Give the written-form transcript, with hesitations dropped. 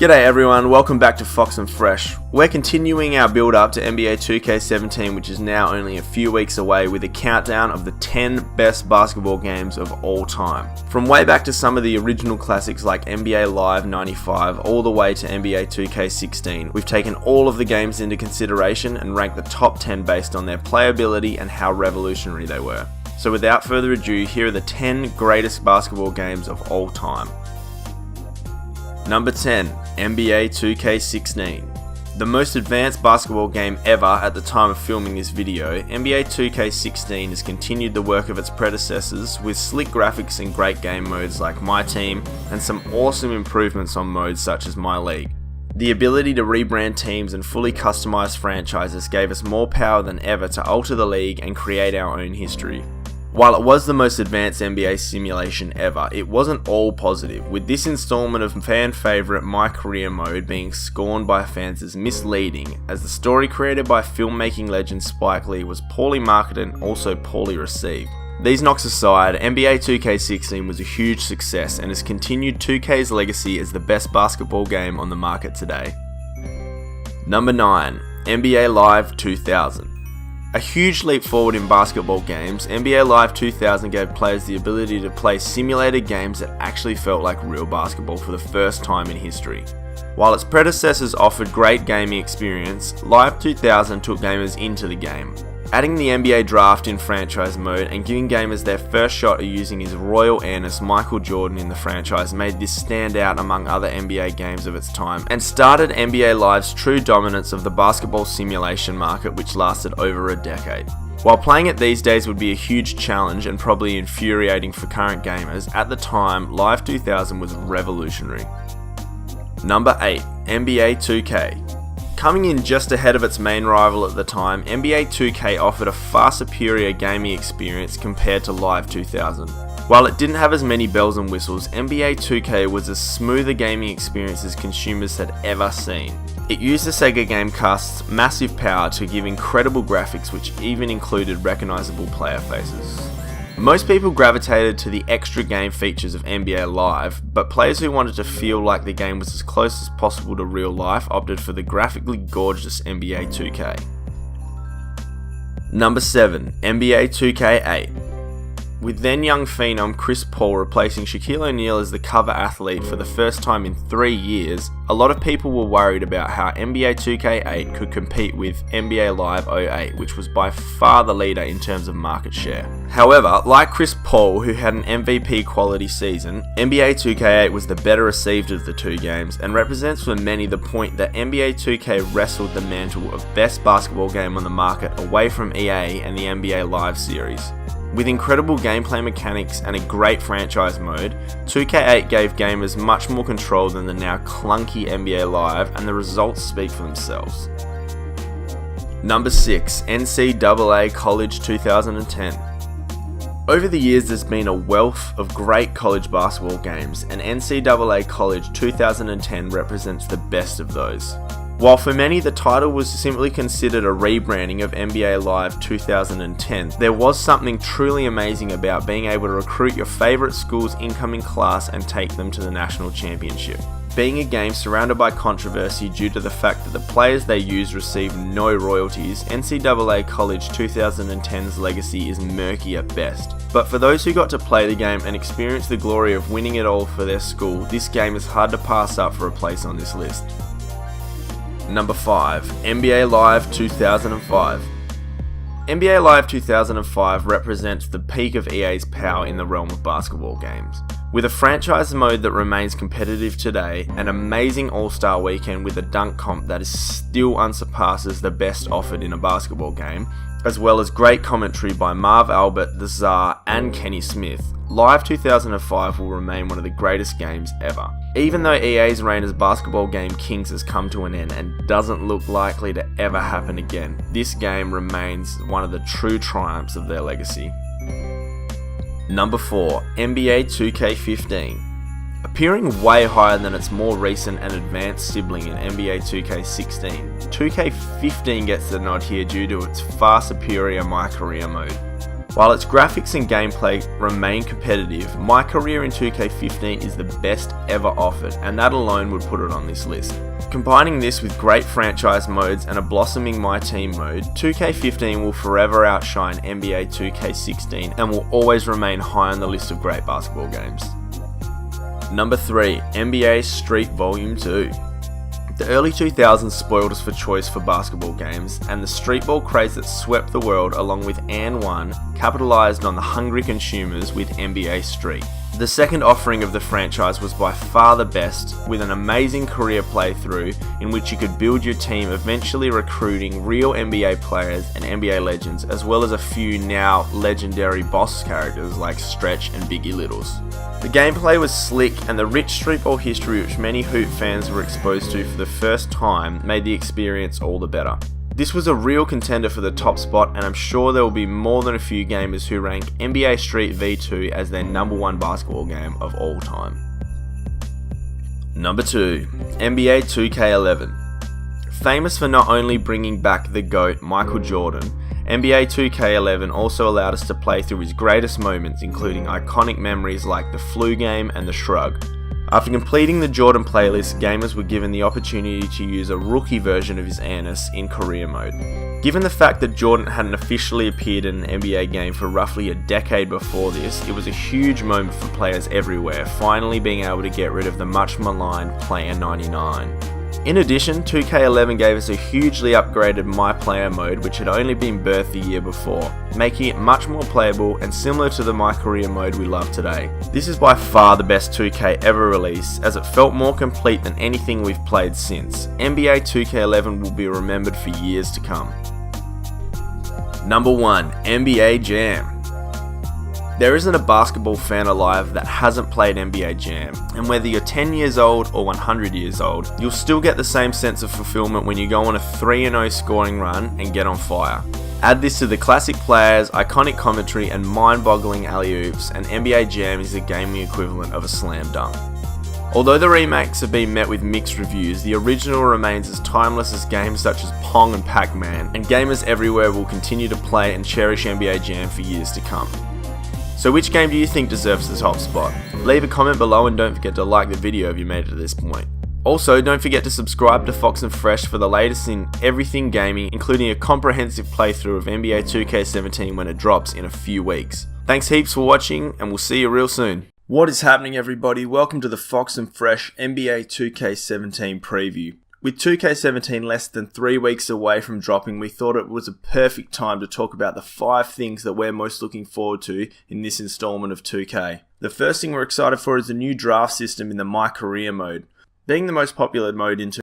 G'day everyone, welcome back to Foxe&Fresh. We're continuing our build up to NBA2k17, which is now only a few weeks away, with a countdown of the 10 best basketball games of all time. From way back to some of the original classics like NBA Live 95 all the way to NBA2k16, we've taken all of the games into consideration and ranked the top 10 based on their playability and how revolutionary they were. So without further ado, here are the 10 greatest basketball games of all time. Number 10, NBA 2k16. The most advanced basketball game ever at the time of filming this video, NBA 2k16 has continued the work of its predecessors with slick graphics and great game modes like MyTeam and some awesome improvements on modes such as MyLeague. The ability to rebrand teams and fully customize franchises gave us more power than ever to alter the league and create our own history. While it was the most advanced NBA simulation ever, it wasn't all positive, with this installment of fan favourite MyCareer mode being scorned by fans as misleading, as the story created by filmmaking legend Spike Lee was poorly marketed and also poorly received. These knocks aside, NBA 2k16 was a huge success and has continued 2K's legacy as the best basketball game on the market today. Number 9, NBA Live 2000. A huge leap forward in basketball games, NBA Live 2000 gave players the ability to play simulated games that actually felt like real basketball for the first time in history. While its predecessors offered great gaming experience, Live 2000 took gamers into the game, adding the NBA draft in franchise mode and giving gamers their first shot at using his royal airness Michael Jordan in the franchise made this stand out among other NBA games of its time and started NBA Live's true dominance of the basketball simulation market, which lasted over a decade. While playing it these days would be a huge challenge and probably infuriating for current gamers, at the time Live 2000 was revolutionary. Number 8, NBA 2K. Coming in just ahead of its main rival at the time, NBA 2K offered a far superior gaming experience compared to Live 2000. While it didn't have as many bells and whistles, NBA 2K was as smooth a gaming experience as consumers had ever seen. It used the Sega Gamecast's massive power to give incredible graphics, which even included recognizable player faces. Most people gravitated to the extra game features of NBA Live, but players who wanted to feel like the game was as close as possible to real life opted for the graphically gorgeous NBA 2K. Number 7, NBA 2k8. With then young phenom Chris Paul replacing Shaquille O'Neal as the cover athlete for the first time in 3 years, a lot of people were worried about how NBA 2k8 could compete with NBA Live 08, which was by far the leader in terms of market share. However, like Chris Paul, who had an MVP quality season, NBA 2k8 was the better received of the two games and represents for many the point that NBA 2K wrestled the mantle of best basketball game on the market away from EA and the NBA Live series. With incredible gameplay mechanics and a great franchise mode, 2K8 gave gamers much more control than the now clunky NBA Live, and the results speak for themselves. Number 6, NCAA College 2010. Over the years there's been a wealth of great college basketball games, and NCAA College 2010 represents the best of those. While for many the title was simply considered a rebranding of NBA Live 2010, there was something truly amazing about being able to recruit your favourite school's incoming class and take them to the national championship. Being a game surrounded by controversy due to the fact that the players they used received no royalties, NCAA College 2010's legacy is murky at best. But for those who got to play the game and experience the glory of winning it all for their school, this game is hard to pass up for a place on this list. Number 5, NBA Live 2005. NBA Live 2005 represents the peak of EA's power in the realm of basketball games. With a franchise mode that remains competitive today, an amazing all-star weekend with a dunk comp that is still unsurpasses the best offered in a basketball game, as well as great commentary by Marv Albert, The Czar, and Kenny Smith, Live 2005 will remain one of the greatest games ever. Even though EA's reign as basketball game kings has come to an end and doesn't look likely to ever happen again, this game remains one of the true triumphs of their legacy. Number 4, NBA 2k15. Appearing way higher than its more recent and advanced sibling in NBA 2k16, 2k15 gets the nod here due to its far superior MyCareer mode. While its graphics and gameplay remain competitive, MyCareer in 2K15 is the best ever offered, and that alone would put it on this list. Combining this with great franchise modes and a blossoming MyTeam mode, 2K15 will forever outshine NBA 2K16 and will always remain high on the list of great basketball games. Number 3. NBA Street Volume 2. The early 2000s spoiled us for choice for basketball games, and the streetball craze that swept the world along with AND1 capitalized on the hungry consumers with NBA Street. The second offering of the franchise was by far the best, with an amazing career playthrough in which you could build your team, eventually recruiting real NBA players and NBA legends, as well as a few now legendary boss characters like Stretch and Biggie Littles. The gameplay was slick, and the rich streetball history which many hoop fans were exposed to for the first time made the experience all the better. This was a real contender for the top spot, and I'm sure there will be more than a few gamers who rank NBA Street V2 as their number one basketball game of all time. Number 2. NBA 2k11. Famous for not only bringing back the GOAT Michael Jordan, NBA 2k11 also allowed us to play through his greatest moments, including iconic memories like the flu game and the shrug. After completing the Jordan playlist, gamers were given the opportunity to use a rookie version of his Anis in career mode. Given the fact that Jordan hadn't officially appeared in an NBA game for roughly a decade before this, it was a huge moment for players everywhere, finally being able to get rid of the much maligned Player 99. In addition, 2K11 gave us a hugely upgraded MyPlayer mode which had only been birthed the year before, making it much more playable and similar to the MyCareer mode we love today. This is by far the best 2K ever released, as it felt more complete than anything we've played since. NBA 2K11 will be remembered for years to come. Number 1. NBA Jam. There isn't a basketball fan alive that hasn't played NBA Jam, and whether you're 10 years old or 100 years old, you'll still get the same sense of fulfillment when you go on a 3-0 scoring run and get on fire. Add this to the classic players, iconic commentary, and mind-boggling alley-oops, and NBA Jam is the gaming equivalent of a slam dunk. Although the remakes have been met with mixed reviews, the original remains as timeless as games such as Pong and Pac-Man, and gamers everywhere will continue to play and cherish NBA Jam for years to come. So which game do you think deserves the top spot? Leave a comment below and don't forget to like the video if you made it to this point. Also, don't forget to subscribe to Foxe&Fresh for the latest in everything gaming, including a comprehensive playthrough of NBA 2K17 when it drops in a few weeks. Thanks heaps for watching, and we'll see you real soon. What is happening, everybody? Welcome to the Foxe&Fresh NBA 2K17 preview. With 2K17 less than 3 weeks away from dropping, we thought it was a perfect time to talk about the 5 things that we're most looking forward to in this installment of 2K. The first thing we're excited for is the new draft system in the MyCareer mode. Being the most popular mode in